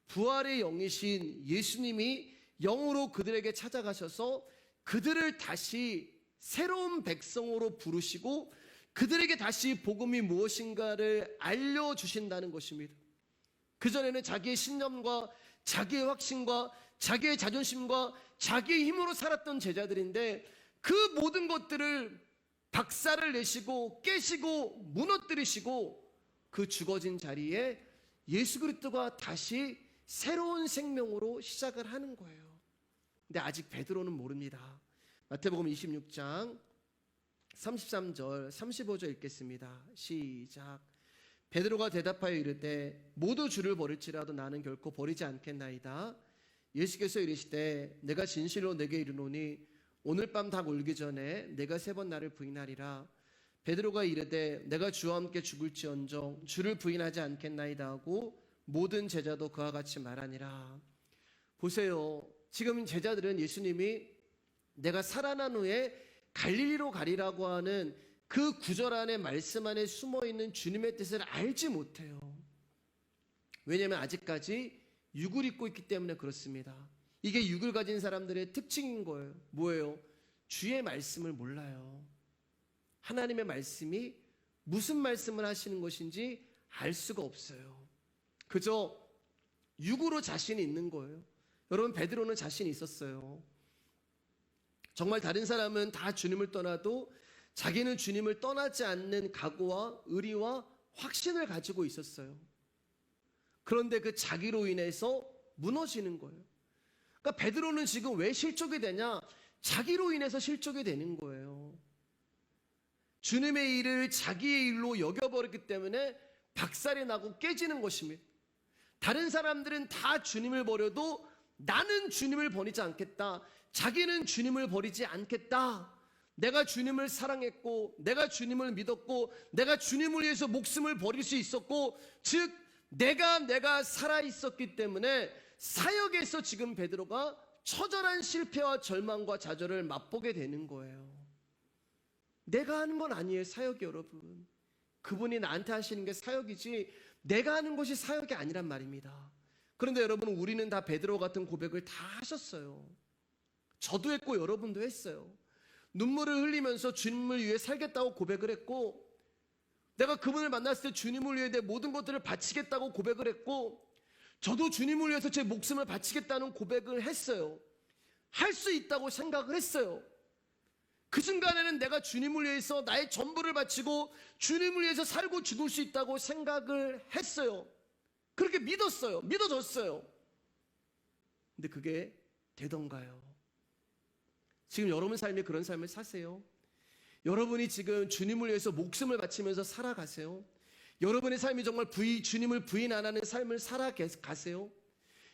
부활의 영이신 예수님이 영으로 그들에게 찾아가셔서 그들을 다시 새로운 백성으로 부르시고 그들에게 다시 복음이 무엇인가를 알려주신다는 것입니다. 그전에는 자기의 신념과 자기의 확신과 자기의 자존심과 자기의 힘으로 살았던 제자들인데 그 모든 것들을 박살을 내시고 깨시고 무너뜨리시고 그 죽어진 자리에 예수 그리스도가 다시 새로운 생명으로 시작을 하는 거예요. 근데 아직 베드로는 모릅니다. 마태복음 26장 33절 35절 읽겠습니다. 시작. 베드로가 대답하여 이르되 모두 주를 버릴지라도 나는 결코 버리지 않겠나이다. 예수께서 이르시되 내가 진실로 내게 이르노니 오늘 밤 닭 울기 전에 내가 3번 나를 부인하리라. 베드로가 이르되 내가 주와 함께 죽을지언정 주를 부인하지 않겠나이다 하고 모든 제자도 그와 같이 말하니라. 보세요. 지금 제자들은 예수님이 내가 살아난 후에 갈릴리로 가리라고 하는 그 구절 안에 말씀 안에 숨어있는 주님의 뜻을 알지 못해요. 왜냐하면 아직까지 육을 입고 있기 때문에 그렇습니다. 이게 육을 가진 사람들의 특징인 거예요. 뭐예요? 주의 말씀을 몰라요. 하나님의 말씀이 무슨 말씀을 하시는 것인지 알 수가 없어요. 그저 육으로 자신이 있는 거예요. 여러분, 베드로는 자신이 있었어요. 정말 다른 사람은 다 주님을 떠나도 자기는 주님을 떠나지 않는 각오와 의리와 확신을 가지고 있었어요. 그런데 그 자기로 인해서 무너지는 거예요. 그러니까 베드로는 지금 왜 실족이 되냐? 자기로 인해서 실족이 되는 거예요. 주님의 일을 자기의 일로 여겨버렸기 때문에 박살이 나고 깨지는 것입니다. 다른 사람들은 다 주님을 버려도 나는 주님을 버리지 않겠다. 자기는 주님을 버리지 않겠다. 내가 주님을 사랑했고, 내가 주님을 믿었고, 내가 주님을 위해서 목숨을 버릴 수 있었고, 즉 내가 살아 있었기 때문에 사역에서 지금 베드로가 처절한 실패와 절망과 좌절을 맛보게 되는 거예요. 내가 하는 건 아니에요, 사역이 여러분. 그분이 나한테 하시는 게 사역이지 내가 하는 것이 사역이 아니란 말입니다. 그런데 여러분, 우리는 다 베드로 같은 고백을 다 하셨어요. 저도 했고 여러분도 했어요. 눈물을 흘리면서 주님을 위해 살겠다고 고백을 했고, 내가 그분을 만났을 때 주님을 위해 내 모든 것들을 바치겠다고 고백을 했고, 저도 주님을 위해서 제 목숨을 바치겠다는 고백을 했어요. 할 수 있다고 생각을 했어요. 그 순간에는 내가 주님을 위해서 나의 전부를 바치고 주님을 위해서 살고 죽을 수 있다고 생각을 했어요. 그렇게 믿었어요. 믿어졌어요. 근데 그게 되던가요? 지금 여러분 삶에 그런 삶을 사세요? 여러분이 지금 주님을 위해서 목숨을 바치면서 살아가세요? 여러분의 삶이 정말 주님을 부인 안 하는 삶을 살아가세요?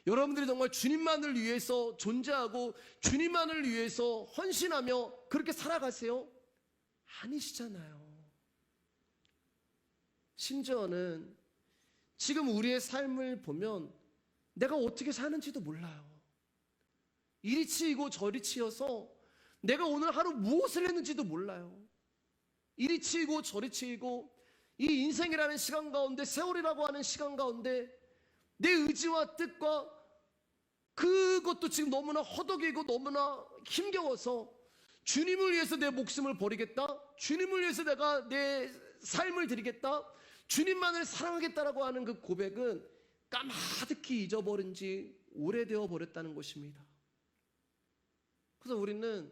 여러분들이 정말 주님만을 위해서 존재하고 주님만을 위해서 헌신하며 그렇게 살아가세요? 아니시잖아요. 심지어는 지금 우리의 삶을 보면 내가 어떻게 사는지도 몰라요. 이리 치이고 저리 치여서 내가 오늘 하루 무엇을 했는지도 몰라요. 이리 치이고 저리 치이고 이 인생이라는 시간 가운데, 세월이라고 하는 시간 가운데 내 의지와 뜻과 그것도 지금 너무나 허덕이고 너무나 힘겨워서 주님을 위해서 내 목숨을 버리겠다, 주님을 위해서 내가 내 삶을 드리겠다, 주님만을 사랑하겠다라고 하는 그 고백은 까마득히 잊어버린 지 오래되어 버렸다는 것입니다. 그래서 우리는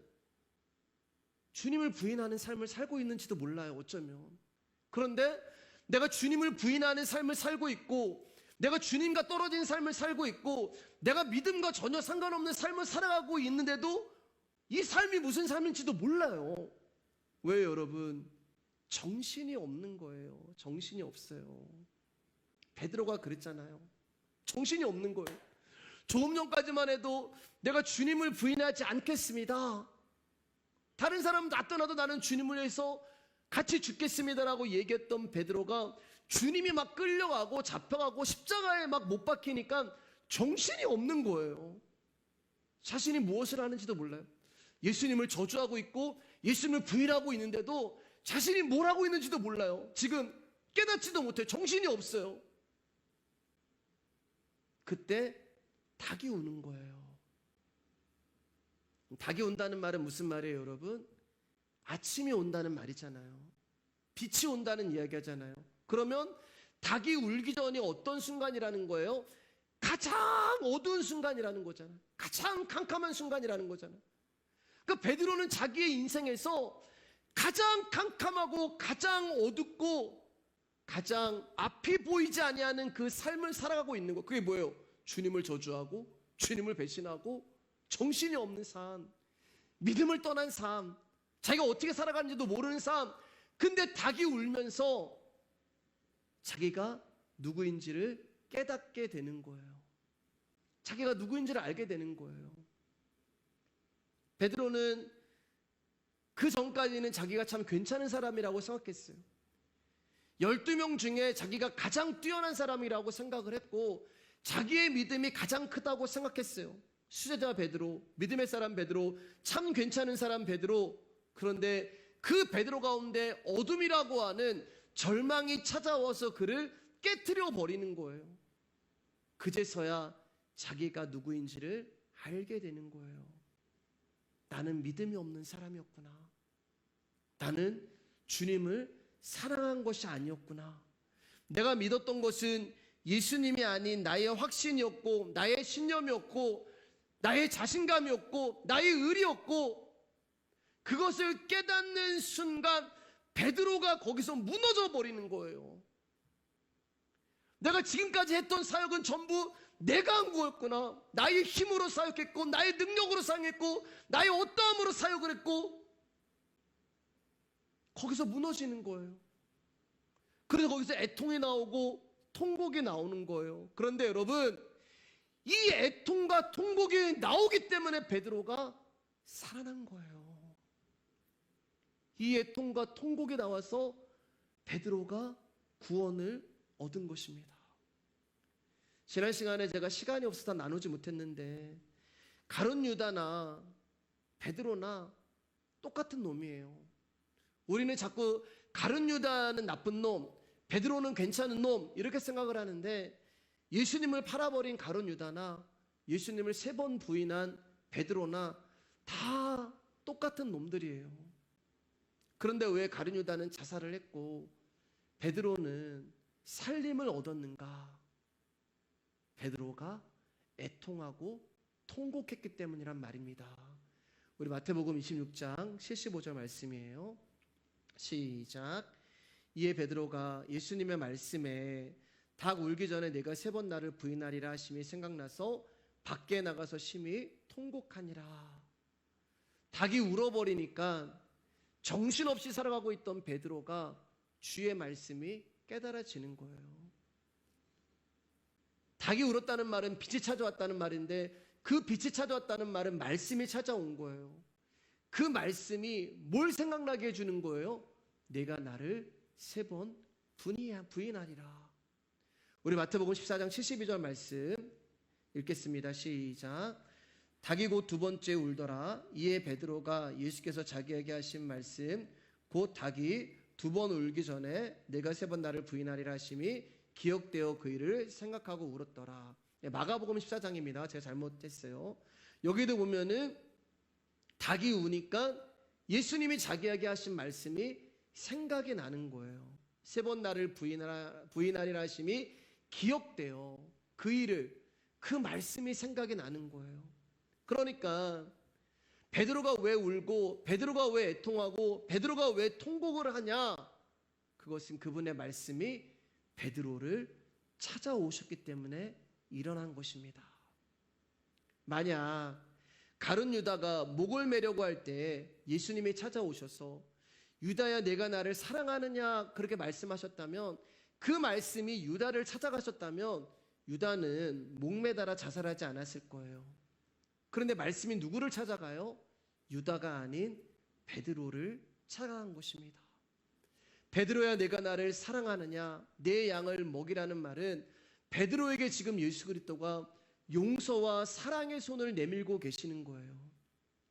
주님을 부인하는 삶을 살고 있는지도 몰라요, 어쩌면. 그런데 내가 주님을 부인하는 삶을 살고 있고, 내가 주님과 떨어진 삶을 살고 있고, 내가 믿음과 전혀 상관없는 삶을 살아가고 있는데도 이 삶이 무슨 삶인지도 몰라요. 왜 여러분? 정신이 없는 거예요. 정신이 없어요. 베드로가 그랬잖아요. 정신이 없는 거예요. 조금 전까지만 해도 내가 주님을 부인하지 않겠습니다, 다른 사람 다 떠나도 나는 주님을 위해서 같이 죽겠습니다라고 얘기했던 베드로가 주님이 막 끌려가고 잡혀가고 십자가에 막 못 박히니까 정신이 없는 거예요. 자신이 무엇을 하는지도 몰라요. 예수님을 저주하고 있고 예수님을 부인하고 있는데도 자신이 뭘 하고 있는지도 몰라요. 지금 깨닫지도 못해요. 정신이 없어요. 그때 닭이 우는 거예요. 닭이 온다는 말은 무슨 말이에요, 여러분? 아침이 온다는 말이잖아요. 빛이 온다는 이야기하잖아요. 그러면 닭이 울기 전이 어떤 순간이라는 거예요? 가장 어두운 순간이라는 거잖아요. 가장 캄캄한 순간이라는 거잖아요. 그러니까 베드로는 자기의 인생에서 가장 캄캄하고 가장 어둡고 가장 앞이 보이지 아니하는 그 삶을 살아가고 있는 거. 그게 뭐예요? 주님을 저주하고 주님을 배신하고 정신이 없는 삶, 믿음을 떠난 삶, 자기가 어떻게 살아가는지도 모르는 삶. 근데 닭이 울면서 자기가 누구인지를 깨닫게 되는 거예요. 자기가 누구인지를 알게 되는 거예요. 베드로는 그 전까지는 자기가 참 괜찮은 사람이라고 생각했어요. 12명 중에 자기가 가장 뛰어난 사람이라고 생각을 했고 자기의 믿음이 가장 크다고 생각했어요. 수제자 베드로, 믿음의 사람 베드로, 참 괜찮은 사람 베드로. 그런데 그 베드로 가운데 어둠이라고 하는 절망이 찾아와서 그를 깨트려 버리는 거예요. 그제서야 자기가 누구인지를 알게 되는 거예요. 나는 믿음이 없는 사람이었구나. 나는 주님을 사랑한 것이 아니었구나. 내가 믿었던 것은 예수님이 아닌 나의 확신이었고 나의 신념이었고 나의 자신감이었고 나의 의리였고, 그것을 깨닫는 순간 베드로가 거기서 무너져 버리는 거예요. 내가 지금까지 했던 사역은 전부 내가 한 거였구나. 나의 힘으로 사역했고, 나의 능력으로 사역했고, 나의 어떠함으로 사역을 했고, 거기서 무너지는 거예요. 그래서 거기서 애통이 나오고 통곡이 나오는 거예요. 그런데 여러분, 이 애통과 통곡이 나오기 때문에 베드로가 살아난 거예요. 이 애통과 통곡이 나와서 베드로가 구원을 얻은 것입니다. 지난 시간에 제가 시간이 없어서 나누지 못했는데, 가룟 유다나 베드로나 똑같은 놈이에요. 우리는 자꾸 가룟 유다는 나쁜 놈, 베드로는 괜찮은 놈, 이렇게 생각을 하는데, 예수님을 팔아버린 가룟 유다나 예수님을 3번 부인한 베드로나 다 똑같은 놈들이에요. 그런데 왜 가룟 유다는 자살을 했고 베드로는 살림을 얻었는가? 베드로가 애통하고 통곡했기 때문이란 말입니다. 우리 마태복음 26장 75절 말씀이에요. 시작. 이에 베드로가 예수님의 말씀에 닭 울기 전에 내가 3번 나를 부인하리라 하심이 생각나서 밖에 나가서 심히 통곡하니라. 닭이 울어버리니까 정신없이 살아가고 있던 베드로가 주의 말씀이 깨달아지는 거예요. 닭이 울었다는 말은 빛이 찾아왔다는 말인데, 그 빛이 찾아왔다는 말은 말씀이 찾아온 거예요. 그 말씀이 뭘 생각나게 해주는 거예요? 내가 나를 3번 부인하리라. 우리 마태복음 14장 72절 말씀 읽겠습니다. 시작. 닭이 곧 2번째 울더라. 이에 베드로가 예수께서 자기에게 하신 말씀 곧 닭이 2번 울기 전에 내가 3번 나를 부인하리라 하심이 기억되어 그 일을 생각하고 울었더라. 마가복음 14장입니다. 제가 잘못했어요. 여기도 보면은 닭이 우니까 예수님이 자기에게 하신 말씀이 생각이 나는 거예요. 3번 나를 부인하리라 하심이 기억되어 그 일을, 그 말씀이 생각이 나는 거예요. 그러니까 베드로가 왜 울고, 베드로가 왜 애통하고, 베드로가 왜 통곡을 하냐? 그것은 그분의 말씀이 베드로를 찾아오셨기 때문에 일어난 것입니다. 만약 가룟 유다가 목을 매려고 할 때 예수님이 찾아오셔서 유다야 내가 나를 사랑하느냐 그렇게 말씀하셨다면, 그 말씀이 유다를 찾아가셨다면 유다는 목 매달아 자살하지 않았을 거예요. 그런데 말씀이 누구를 찾아가요? 유다가 아닌 베드로를 찾아간 것입니다. 베드로야 내가 나를 사랑하느냐, 내 양을 먹이라는 말은 베드로에게 지금 예수 그리스도가 용서와 사랑의 손을 내밀고 계시는 거예요.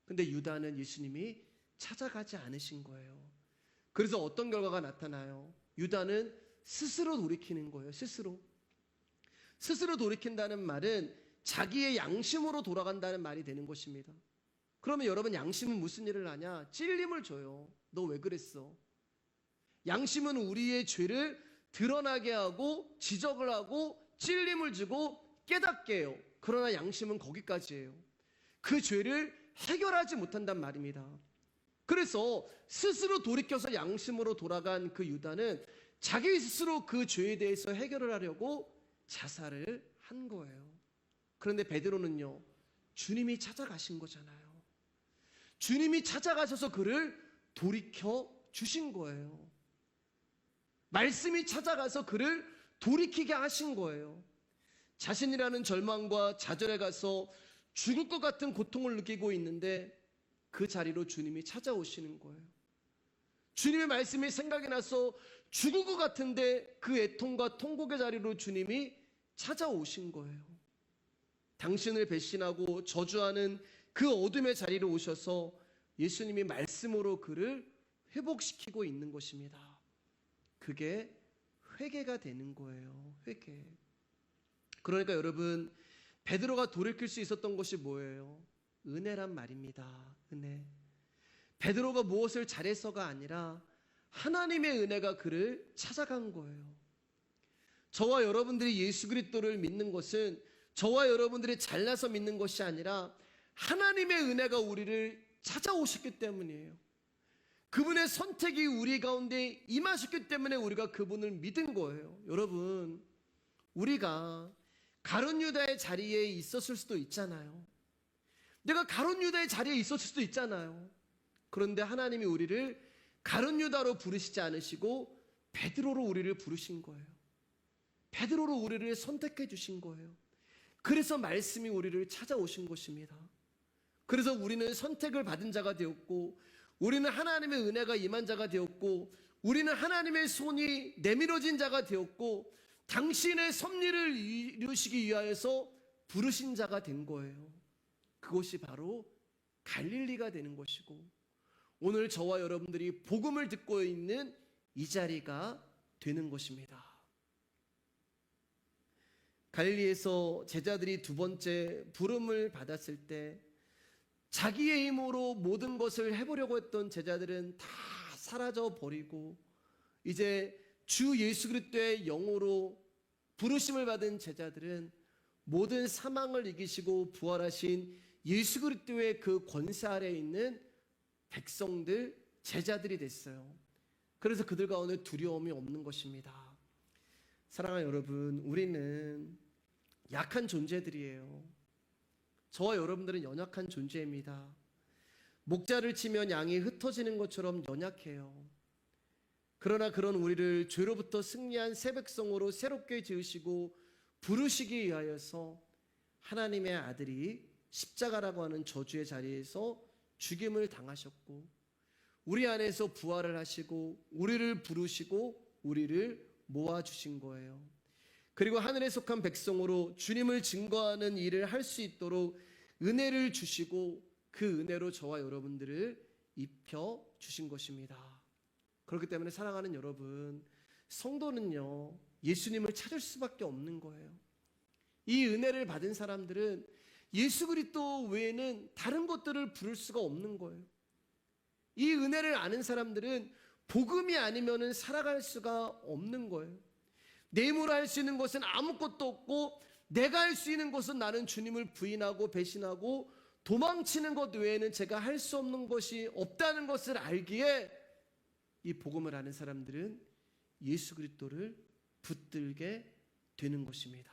근데 유다는 예수님이 찾아가지 않으신 거예요. 그래서 어떤 결과가 나타나요? 유다는 스스로 돌이키는 거예요. 스스로 돌이킨다는 말은 자기의 양심으로 돌아간다는 말이 되는 것입니다. 그러면 여러분, 양심은 무슨 일을 하냐? 찔림을 줘요. 너 왜 그랬어? 양심은 우리의 죄를 드러나게 하고 지적을 하고 찔림을 주고 깨닫게 해요. 그러나 양심은 거기까지예요. 그 죄를 해결하지 못한단 말입니다. 그래서 스스로 돌이켜서 양심으로 돌아간 그 유다는 자기 스스로 그 죄에 대해서 해결을 하려고 자살을 한 거예요. 그런데 베드로는요, 주님이 찾아가신 거잖아요. 주님이 찾아가셔서 그를 돌이켜 주신 거예요. 말씀이 찾아가서 그를 돌이키게 하신 거예요. 자신이라는 절망과 좌절에 가서 죽을 것 같은 고통을 느끼고 있는데 그 자리로 주님이 찾아오시는 거예요. 주님의 말씀이 생각이 나서 죽을 것 같은데 그 애통과 통곡의 자리로 주님이 찾아오신 거예요. 당신을 배신하고 저주하는 그 어둠의 자리로 오셔서 예수님이 말씀으로 그를 회복시키고 있는 것입니다. 그게 회개가 되는 거예요. 회개. 그러니까 여러분, 베드로가 돌이킬 수 있었던 것이 뭐예요? 은혜란 말입니다. 은혜. 베드로가 무엇을 잘해서가 아니라 하나님의 은혜가 그를 찾아간 거예요. 저와 여러분들이 예수 그리스도를 믿는 것은 저와 여러분들이 잘나서 믿는 것이 아니라 하나님의 은혜가 우리를 찾아오셨기 때문이에요. 그분의 선택이 우리 가운데 임하셨기 때문에 우리가 그분을 믿은 거예요. 여러분, 우리가 가룟 유다의 자리에 있었을 수도 있잖아요. 내가 가룟 유다의 자리에 있었을 수도 있잖아요. 그런데 하나님이 우리를 가룟 유다로 부르시지 않으시고 베드로로 우리를 부르신 거예요. 베드로로 우리를 선택해 주신 거예요. 그래서 말씀이 우리를 찾아오신 것입니다. 그래서 우리는 선택을 받은 자가 되었고, 우리는 하나님의 은혜가 임한 자가 되었고, 우리는 하나님의 손이 내밀어진 자가 되었고, 당신의 섭리를 이루시기 위하여서 부르신 자가 된 거예요. 그것이 바로 갈릴리가 되는 것이고, 오늘 저와 여러분들이 복음을 듣고 있는 이 자리가 되는 것입니다. 갈릴리에서 제자들이 두 번째 부름을 받았을 때 자기의 힘으로 모든 것을 해보려고 했던 제자들은 다 사라져 버리고, 이제 주 예수 그리스도의 영으로 부르심을 받은 제자들은 모든 사망을 이기시고 부활하신 예수 그리스도의 그 권세 아래에 있는 백성들, 제자들이 됐어요. 그래서 그들 가운데 두려움이 없는 것입니다. 사랑하는 여러분, 우리는 약한 존재들이에요. 저와 여러분들은 연약한 존재입니다. 목자를 치면 양이 흩어지는 것처럼 연약해요. 그러나 그런 우리를 죄로부터 승리한 새 백성으로 새롭게 지으시고 부르시기 위하여서 하나님의 아들이 십자가라고 하는 저주의 자리에서 죽임을 당하셨고, 우리 안에서 부활을 하시고 우리를 부르시고 우리를 모아주신 거예요. 그리고 하늘에 속한 백성으로 주님을 증거하는 일을 할 수 있도록 은혜를 주시고 그 은혜로 저와 여러분들을 입혀주신 것입니다. 그렇기 때문에 사랑하는 여러분, 성도는요, 예수님을 찾을 수밖에 없는 거예요. 이 은혜를 받은 사람들은 예수 그리스도 외에는 다른 것들을 부를 수가 없는 거예요. 이 은혜를 아는 사람들은 복음이 아니면은 살아갈 수가 없는 거예요. 내 힘으로 할 수 있는 것은 아무것도 없고, 내가 할 수 있는 것은 나는 주님을 부인하고 배신하고 도망치는 것 외에는 제가 할 수 없는 것이 없다는 것을 알기에 이 복음을 아는 사람들은 예수 그리스도를 붙들게 되는 것입니다.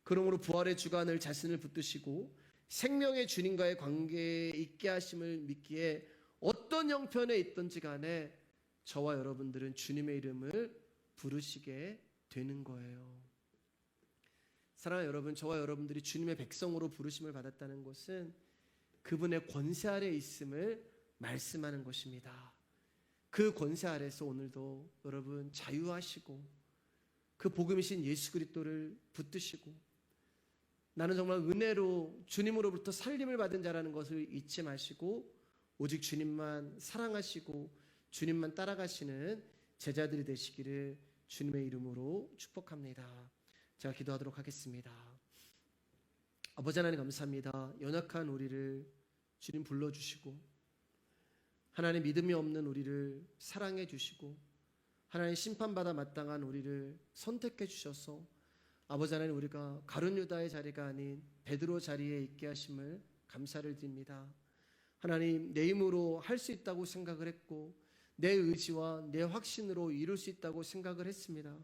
그러므로 부활의 주관을 자신을 붙드시고 생명의 주님과의 관계에 있게 하심을 믿기에 어떤 형편에 있든지 간에 저와 여러분들은 주님의 이름을 부르시게 되는 거예요. 사랑하는 여러분, 저와 여러분들이 주님의 백성으로 부르심을 받았다는 것은 그분의 권세 아래에 있음을 말씀하는 것입니다. 그 권세 아래에서 오늘도 여러분 자유하시고 그 복음이신 예수 그리스도를 붙드시고, 나는 정말 은혜로 주님으로부터 살림을 받은 자라는 것을 잊지 마시고 오직 주님만 사랑하시고 주님만 따라가시는 제자들이 되시기를 주님의 이름으로 축복합니다. 제가 기도하도록 하겠습니다. 아버지 하나님 감사합니다. 연약한 우리를 주님 불러주시고, 하나님 믿음이 없는 우리를 사랑해 주시고, 하나님 심판받아 마땅한 우리를 선택해 주셔서 아버지 하나님, 우리가 가룟 유다의 자리가 아닌 베드로 자리에 있게 하심을 감사를 드립니다. 하나님, 내 힘으로 할 수 있다고 생각을 했고 내 의지와 내 확신으로 이룰 수 있다고 생각을 했습니다.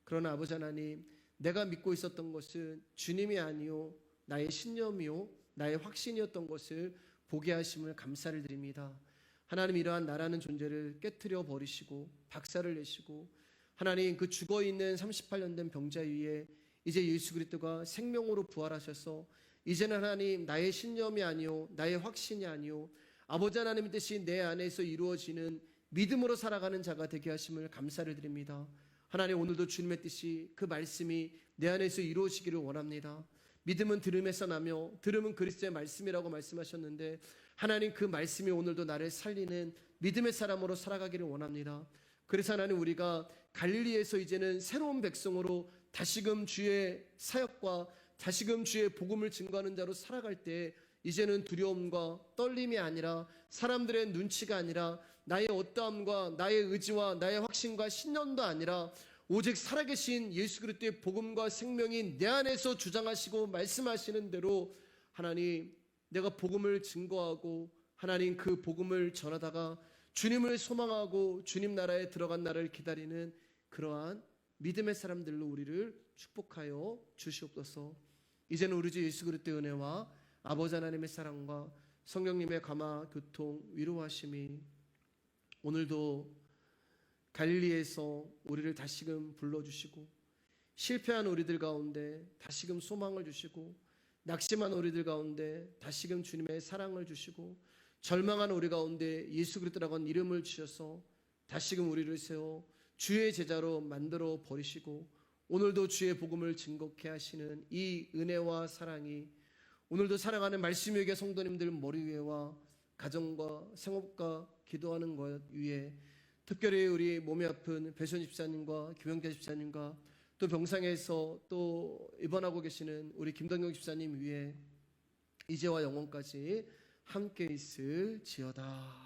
그러나 아버지 하나님, 내가 믿고 있었던 것은 주님이 아니요 나의 신념이요 나의 확신이었던 것을 보게 하심을 감사를 드립니다. 하나님, 이러한 나라는 존재를 깨트려 버리시고 박살을 내시고, 하나님 그 죽어있는 38년 된 병자 위에 이제 예수 그리스도가 생명으로 부활하셔서 이제는 하나님 나의 신념이 아니요 나의 확신이 아니요 아버지 하나님의 뜻이 내 안에서 이루어지는 믿음으로 살아가는 자가 되게 하심을 감사를 드립니다. 하나님, 오늘도 주님의 뜻이 그 말씀이 내 안에서 이루어지기를 원합니다. 믿음은 들음에서 나며 들음은 그리스도의 말씀이라고 말씀하셨는데, 하나님 그 말씀이 오늘도 나를 살리는 믿음의 사람으로 살아가기를 원합니다. 그래서 하나님, 우리가 갈릴리에서 이제는 새로운 백성으로 다시금 주의 사역과 다시금 주의 복음을 증거하는 자로 살아갈 때 이제는 두려움과 떨림이 아니라, 사람들의 눈치가 아니라, 나의 어떠함과 나의 의지와 나의 확신과 신념도 아니라 오직 살아계신 예수 그리스도의 복음과 생명이 내 안에서 주장하시고 말씀하시는 대로 하나님, 내가 복음을 증거하고 하나님 그 복음을 전하다가 주님을 소망하고 주님 나라에 들어간 나라를 기다리는 그러한 믿음의 사람들로 우리를 축복하여 주시옵소서. 이제는 우리 주 예수 그리스도의 은혜와 아버지 하나님의 사랑과 성령님의 감화 교통 위로하심이 오늘도 갈릴리에서 우리를 다시금 불러주시고 실패한 우리들 가운데 다시금 소망을 주시고 낙심한 우리들 가운데 다시금 주님의 사랑을 주시고 절망한 우리 가운데 예수 그리스도라고 하는 이름을 주셔서 다시금 우리를 세워 주의 제자로 만들어 버리시고 오늘도 주의 복음을 증거케 하시는 이 은혜와 사랑이 오늘도 사랑하는 말씀 위에 성도님들 머리 위에와 가정과 생업과 기도하는 것 위에 특별히 우리 몸이 아픈 배선 집사님과 김영자 집사님과 또 병상에서 또 입원하고 계시는 우리 김동경 집사님 위에 이제와 영원까지 함께 있을지어다.